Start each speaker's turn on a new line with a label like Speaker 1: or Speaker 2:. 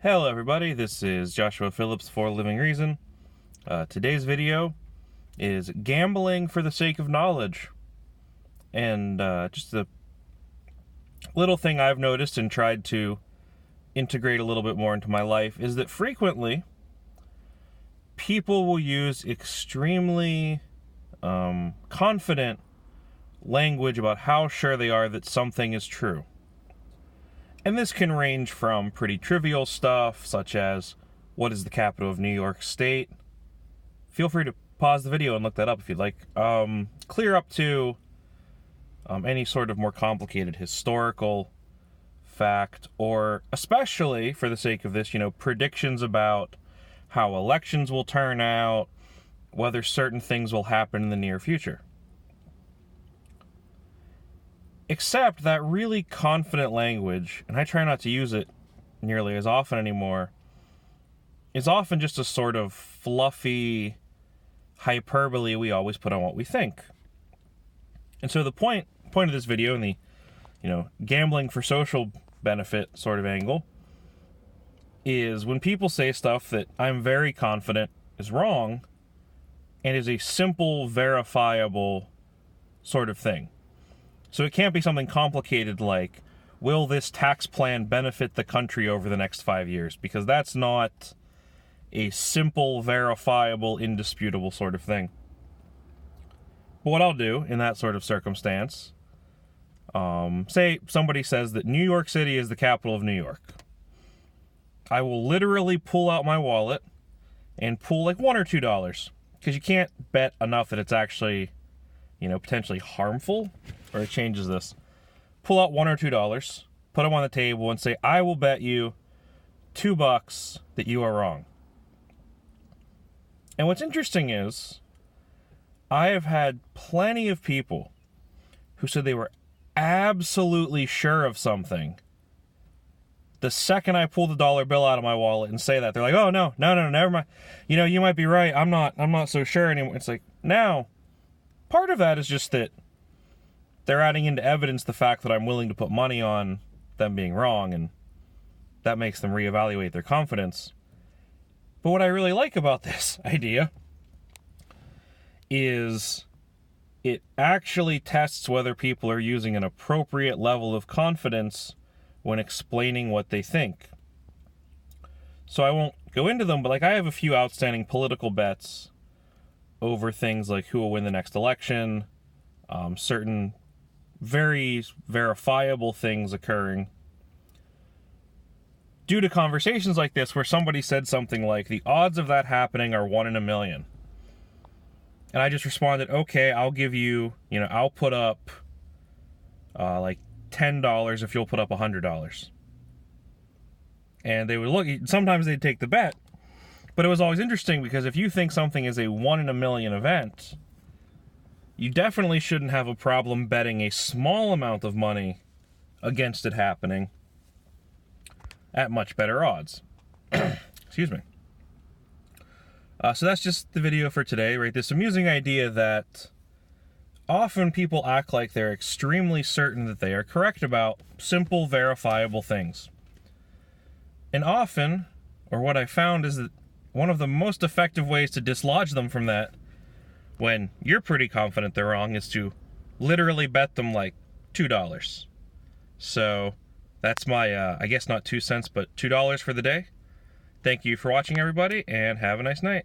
Speaker 1: Hello everybody, this is Joshua Phillips for Living Reason. Today's video is gambling for the sake of knowledge. And just a little thing I've noticed and tried to integrate a little bit more into my life is that frequently people will use extremely confident language about how sure they are that something is true. And this can range from pretty trivial stuff, such as, what is the capital of New York State? Feel free to pause the video and look that up if you'd like. Clear up to any sort of more complicated historical fact, or especially, for the sake of this, predictions about how elections will turn out, whether certain things will happen in the near future. Except that really confident language, and I try not to use it nearly as often anymore, is often just a sort of fluffy hyperbole we always put on what we think. And so the point of this video, and the gambling for social benefit sort of angle, is when people say stuff that I'm very confident is wrong and is a simple, verifiable sort of thing. So it can't be something complicated like, will this tax plan benefit the country over the next 5 years? Because that's not a simple, verifiable, indisputable sort of thing. But what I'll do in that sort of circumstance, say somebody says that New York City is the capital of New York. I will literally pull out my wallet and pull like $1 or $2, because you can't bet enough that it's actually potentially harmful, or it changes this. Pull out $1 or $2, put them on the table, and say, I will bet you $2 that you are wrong. And what's interesting is, I have had plenty of people who said they were absolutely sure of something. The second I pull the dollar bill out of my wallet and say that, they're like, oh, no, never mind. You might be right. I'm not so sure anymore. It's like, now, part of that is just that they're adding into evidence the fact that I'm willing to put money on them being wrong, and that makes them reevaluate their confidence. But what I really like about this idea is it actually tests whether people are using an appropriate level of confidence when explaining what they think. So I won't go into them, but I have a few outstanding political bets over things like who will win the next election, certain very verifiable things occurring, due to conversations like this where somebody said something like, the odds of that happening are 1 in a million. And I just responded, okay, I'll give you, I'll put up like $10 if you'll put up $100. And they would look, sometimes they'd take the bet. But it was always interesting because if you think something is a 1 in a million event, you definitely shouldn't have a problem betting a small amount of money against it happening at much better odds. Excuse me. So that's just the video for today, right? This amusing idea that often people act like they're extremely certain that they are correct about simple, verifiable things. And often, or what I found is that one of the most effective ways to dislodge them from that, when you're pretty confident they're wrong, is to literally bet them like $2. So that's my, I guess not 2 cents, but $2 for the day. Thank you for watching, everybody, and have a nice night.